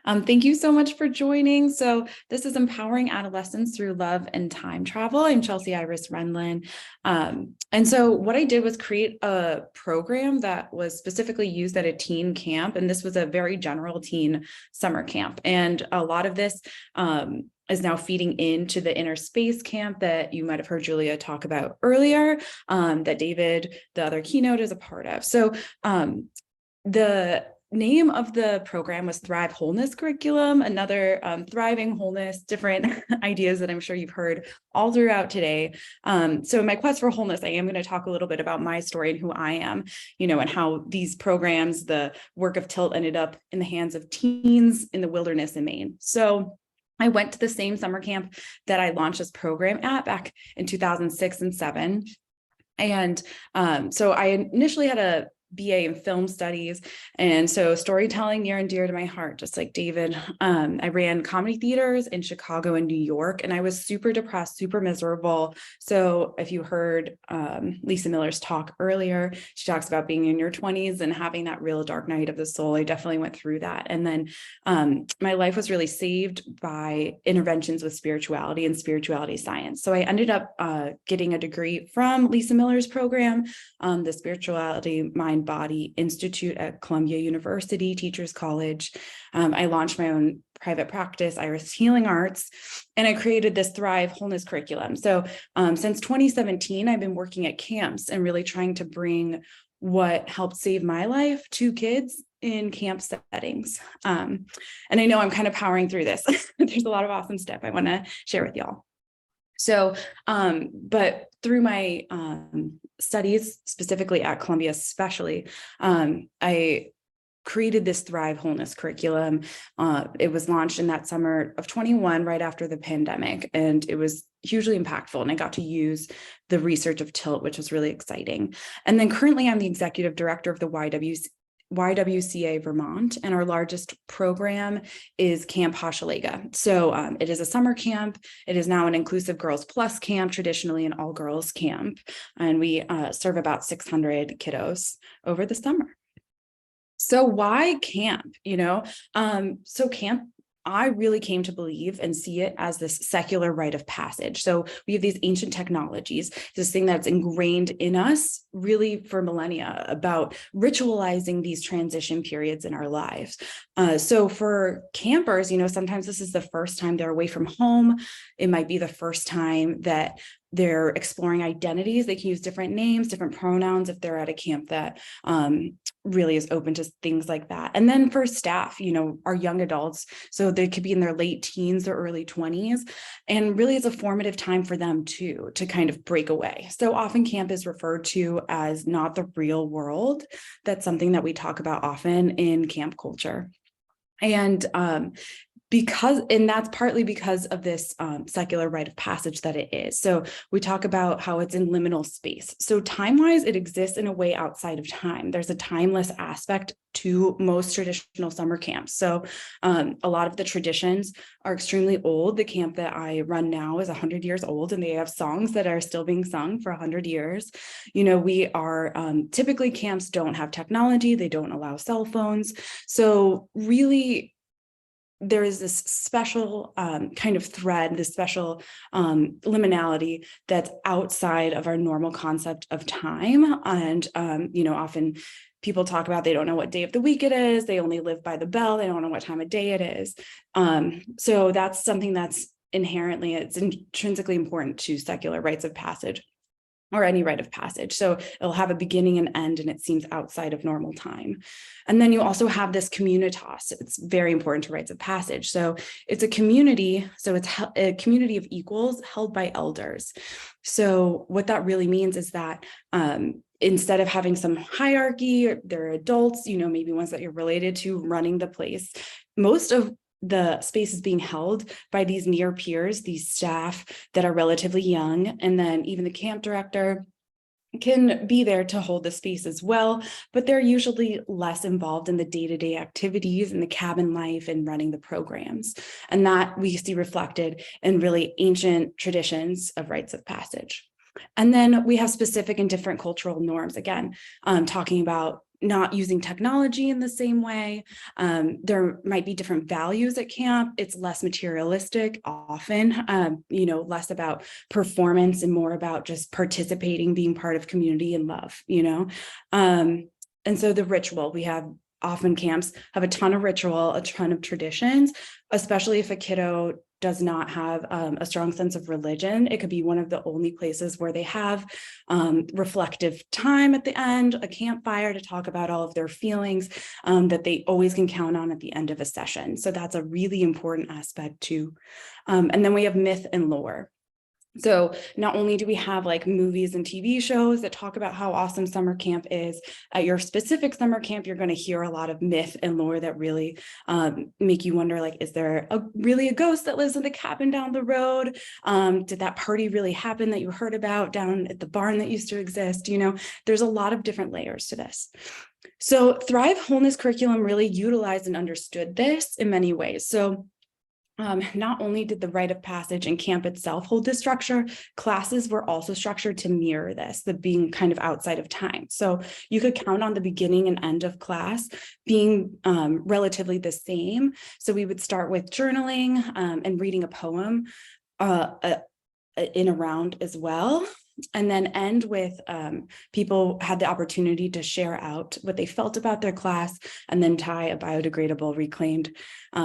Thank you so much for joining. So this is Empowering Adolescents Through Love and Time Travel. I'm Chelsea IRYS RENDLEN. And so what I did was create a program that was specifically used at a teen camp. And this was a very general teen summer camp. And a lot of this is now feeding into the inner space camp that you might have heard Julia talk about earlier, that David, the other keynote, is a part of. So the name of the program was Thrive Wholeness Curriculum, another thriving wholeness, different ideas that I'm sure you've heard all throughout today. So in my quest for wholeness, I am going to talk a little bit about my story and who I am, and how these programs, the work of TILT, ended up in the hands of teens in the wilderness in Maine. So I went to the same summer camp that I launched this program at back in 2006 and 2007. And so I initially had a BA in film studies. And so storytelling near and dear to my heart, just like David. I ran comedy theaters in Chicago and New York, and I was super depressed, super miserable. So if you heard Lisa Miller's talk earlier, she talks about being in your 20s and having that real dark night of the soul. I definitely went through that. And then my life was really saved by interventions with spirituality and spirituality science. So I ended up getting a degree from Lisa Miller's program, the Spirituality Mind Body Institute at Columbia University Teachers College. I launched my own private practice, IRYS Healing Arts, and I created this Thrive Wholeness Curriculum. So since 2017, I've been working at camps and really trying to bring what helped save my life to kids in camp settings. And I know I'm kind of powering through this. There's a lot of awesome stuff I want to share with y'all. So, but through my studies, specifically at Columbia especially, I created this Thrive Wholeness Curriculum. It was launched in that summer of 21, right after the pandemic, and it was hugely impactful. And I got to use the research of TILT, which was really exciting. And then currently I'm the executive director of the YWCA Vermont, and our largest program is Camp Hochelaga. So it is a summer camp. It is now an inclusive Girls Plus camp, traditionally an all-girls camp, and we serve about 600 kiddos over the summer. So why camp? So camp, I really came to believe and see it as this secular rite of passage. So we have these ancient technologies, this thing that's ingrained in us really for millennia about ritualizing these transition periods in our lives. So for campers, sometimes this is the first time they're away from home. It might be the first time that they're exploring identities. They can use different names, different pronouns if they're at a camp that really is open to things like that. And then for staff, our young adults, so they could be in their late teens or early 20s, and really it's a formative time for them too, to kind of break away. So often camp is referred to as not the real world. That's something that we talk about often in camp culture. And that's partly because of this secular rite of passage that it is. So we talk about how it's in liminal space. So time-wise, it exists in a way outside of time. There's a timeless aspect to most traditional summer camps. So a lot of the traditions are extremely old. The camp that I run now is 100 years old, and they have songs that are still being sung for 100 years. We are typically, camps don't have technology. They don't allow cell phones. So really, there is this special kind of thread, this special liminality that's outside of our normal concept of time. And, often people talk about they don't know what day of the week it is. They only live by the bell. They don't know what time of day it is. So that's something that's it's intrinsically important to secular rites of passage, or any rite of passage. So it'll have a beginning and end, and it seems outside of normal time. And then you also have this communitas. It's very important to rites of passage. So it's a community. So it's a community of equals held by elders. So what that really means is that instead of having some hierarchy, there are adults, maybe ones that you're related to running the place. Most of the space is being held by these near peers, these staff that are relatively young. And then even the camp director can be there to hold the space as well, but they're usually less involved in the day-to-day activities and the cabin life and running the programs. And that we see reflected in really ancient traditions of rites of passage. And then we have specific and different cultural norms, again, talking about not using technology in the same way. There might be different values at camp. It's less materialistic often, less about performance and more about just participating, being part of community and love, and so the ritual, we have often camps have a ton of ritual, a ton of traditions, especially if a kiddo does not have a strong sense of religion. It could be one of the only places where they have reflective time at the end, a campfire to talk about all of their feelings that they always can count on at the end of a session. So that's a really important aspect too. And then we have myth and lore. So not only do we have like movies and TV shows that talk about how awesome summer camp is, at your specific summer camp, you're going to hear a lot of myth and lore that really make you wonder, like, is there really a ghost that lives in the cabin down the road? Did that party really happen that you heard about down at the barn that used to exist? There's a lot of different layers to this. So Thrive Wholeness curriculum really utilized and understood this in many ways. So not only did the rite of passage and camp itself hold this structure, classes were also structured to mirror this, the being kind of outside of time. So you could count on the beginning and end of class being relatively the same. So we would start with journaling and reading a poem in a round as well, and then end with people had the opportunity to share out what they felt about their class, and then tie a biodegradable reclaimed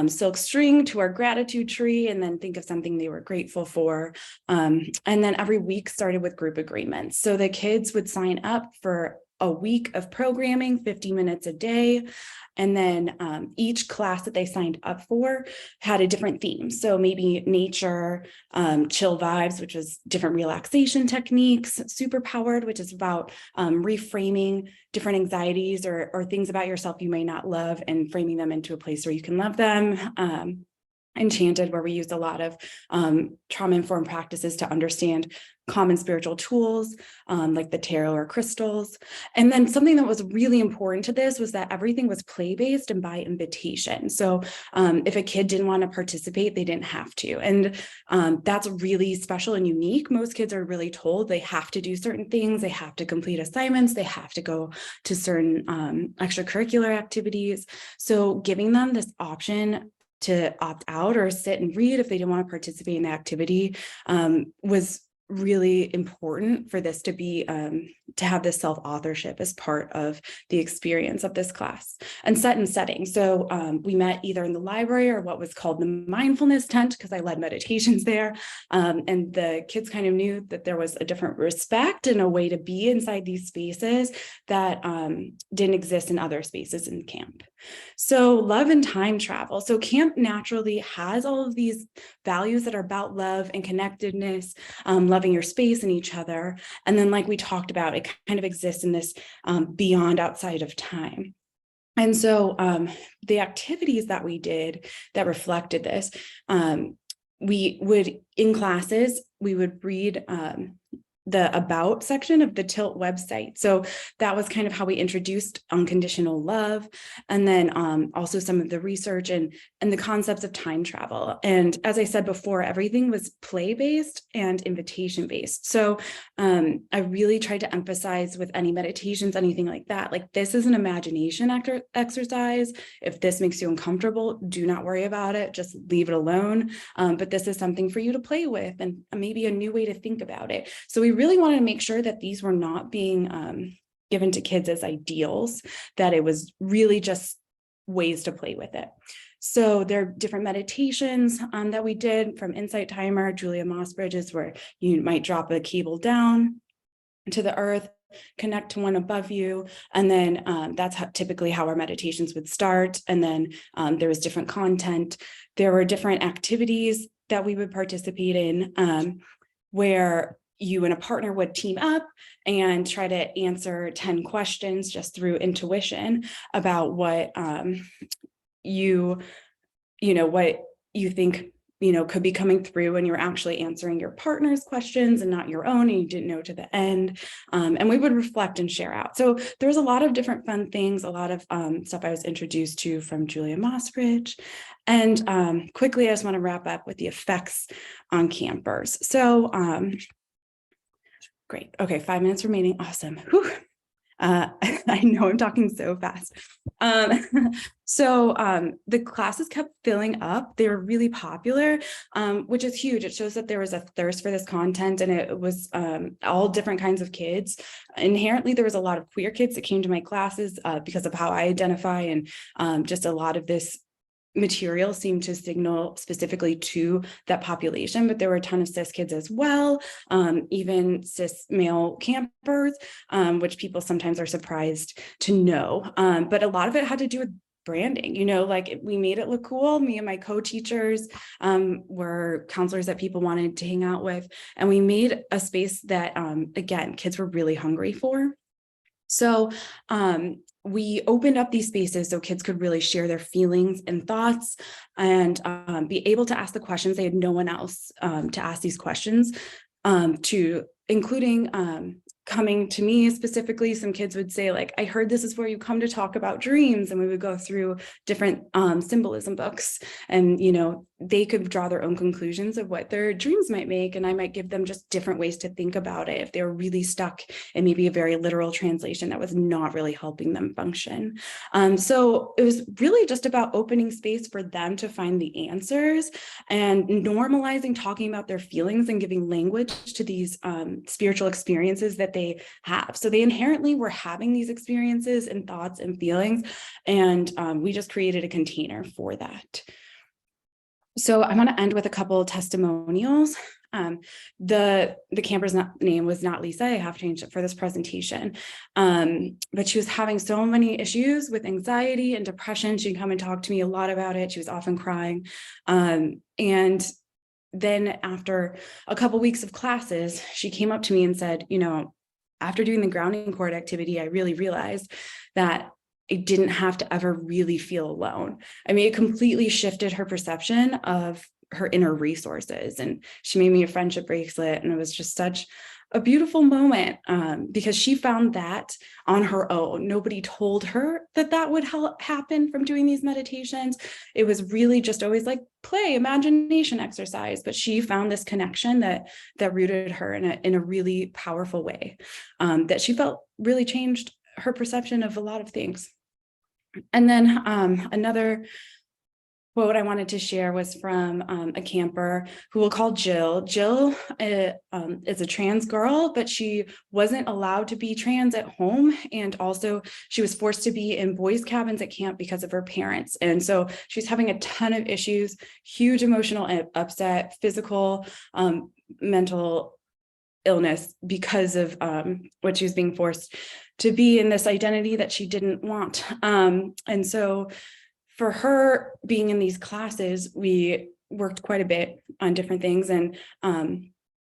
silk string to our gratitude tree, and then think of something they were grateful for. And then every week started with group agreements. So the kids would sign up for a week of programming, 50 minutes a day. And then each class that they signed up for had a different theme. So maybe nature, chill vibes, which was different relaxation techniques, superpowered, which is about reframing different anxieties or things about yourself you may not love and framing them into a place where you can love them. Enchanted, where we used a lot of trauma-informed practices to understand common spiritual tools like the tarot or crystals. And then something that was really important to this was that everything was play-based and by invitation. So if a kid didn't want to participate, they didn't have to. And that's really special and unique. Most kids are really told they have to do certain things. They have to complete assignments. They have to go to certain extracurricular activities. So giving them this option to opt out or sit and read if they didn't want to participate in the activity was really important for this to be to have this self-authorship as part of the experience of this class. And set and setting. So we met either in the library or what was called the mindfulness tent, because I led meditations there. And the kids kind of knew that there was a different respect and a way to be inside these spaces that didn't exist in other spaces in camp. So love and time travel. So camp naturally has all of these values that are about love and connectedness, loving your space and each other. And then, like we talked about, it kind of exists in this beyond outside of time. And so the activities that we did that reflected this, we would, in classes, we would read the about section of the Tilt website. So that was kind of how we introduced unconditional love. And then also some of the research and the concepts of time travel. And as I said before, everything was play-based and invitation-based. So I really tried to emphasize with any meditations, anything like that, like this is an imagination exercise. If this makes you uncomfortable, do not worry about it. Just leave it alone. But this is something for you to play with and maybe a new way to think about it. So we really wanted to make sure that these were not being given to kids as ideals, that it was really just ways to play with it. So there are different meditations that we did, from Insight Timer, Julia Mossbridge's, where you might drop a cable down to the earth, connect to one above you. And then that's typically how our meditations would start. And then there was different content. There were different activities that we would participate in where you and a partner would team up and try to answer 10 questions just through intuition about what what you think could be coming through, and you're actually answering your partner's questions and not your own, and you didn't know to the end. And we would reflect and share out. So there was a lot of different fun things, a lot of stuff I was introduced to from Julia Mossbridge. And quickly, I just want to wrap up with the effects on campers. So great. Okay, 5 minutes remaining. Awesome. Whew. I know I'm talking so fast. The classes kept filling up. They were really popular, which is huge. It shows that there was a thirst for this content, and it was all different kinds of kids. Inherently, there was a lot of queer kids that came to my classes because of how I identify, and just a lot of this material seemed to signal specifically to that population, but there were a ton of cis kids as well, even cis male campers, which people sometimes are surprised to know. But a lot of it had to do with branding, like we made it look cool. Me and my co-teachers were counselors that people wanted to hang out with, and we made a space that, again, kids were really hungry for. So we opened up these spaces so kids could really share their feelings and thoughts, and be able to ask the questions. They had no one else to ask these questions to, including coming to me specifically. Some kids would say, like, I heard this is where you come to talk about dreams, and we would go through different symbolism books, and they could draw their own conclusions of what their dreams might make, and I might give them just different ways to think about it if they were really stuck in maybe a very literal translation that was not really helping them function. So it was really just about opening space for them to find the answers and normalizing talking about their feelings and giving language to these spiritual experiences that they have. So they inherently were having these experiences and thoughts and feelings, and we just created a container for that. So I want to end with a couple of testimonials. The camper's name was not Lisa. I have changed it for this presentation. But she was having so many issues with anxiety and depression. She'd come and talk to me a lot about it. She was often crying. And then after a couple weeks of classes, she came up to me and said, after doing the grounding cord activity, I really realized that I didn't have to ever really feel alone. I mean, it completely shifted her perception of her inner resources. And she made me a friendship bracelet. And it was just such a beautiful moment because she found that on her own. Nobody told her that that would happen from doing these meditations. It was really just always like play, imagination exercise. But she found this connection that rooted her in a really powerful way, that she felt really changed her perception of a lot of things. And then another quote I wanted to share was from a camper who we'll call Jill. Jill is a trans girl, but she wasn't allowed to be trans at home. And also she was forced to be in boys' cabins at camp because of her parents. And so she's having a ton of issues, huge emotional upset, physical, mental illness because of what she was being forced to be in this identity that she didn't want. And so for her being in these classes, we worked quite a bit on different things. And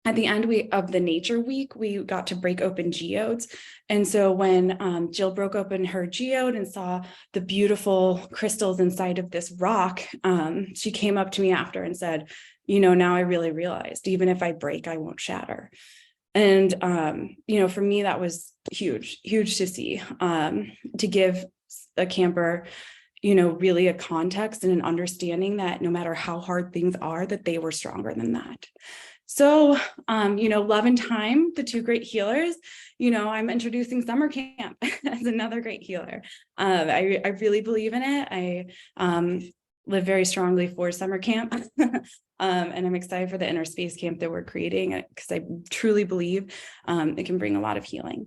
at the end of the nature week, we got to break open geodes. And so when Jill broke open her geode and saw the beautiful crystals inside of this rock, she came up to me after and said, now I really realized, even if I break, I won't shatter. And, for me, that was huge to see, to give a camper, really a context and an understanding that no matter how hard things are, that they were stronger than that. So, Love and Time, the two great healers, I'm introducing summer camp as another great healer. I really believe in it. I live very strongly for summer camp. And I'm excited for the inner space camp that we're creating because I truly believe it can bring a lot of healing.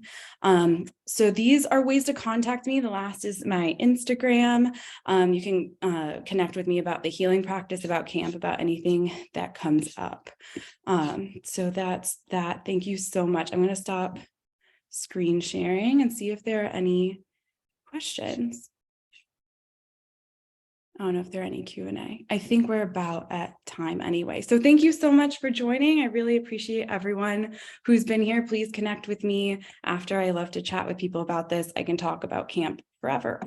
So these are ways to contact me. The last is my Instagram. You can connect with me about the healing practice, about camp, about anything that comes up. So that's that. Thank you so much. I'm going to stop screen sharing and see if there are any questions. I don't know if there are any Q&A. I think we're about at time anyway. So thank you so much for joining. I really appreciate everyone who's been here. Please connect with me after. I love to chat with people about this. I can talk about camp forever.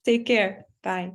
Take care. Bye.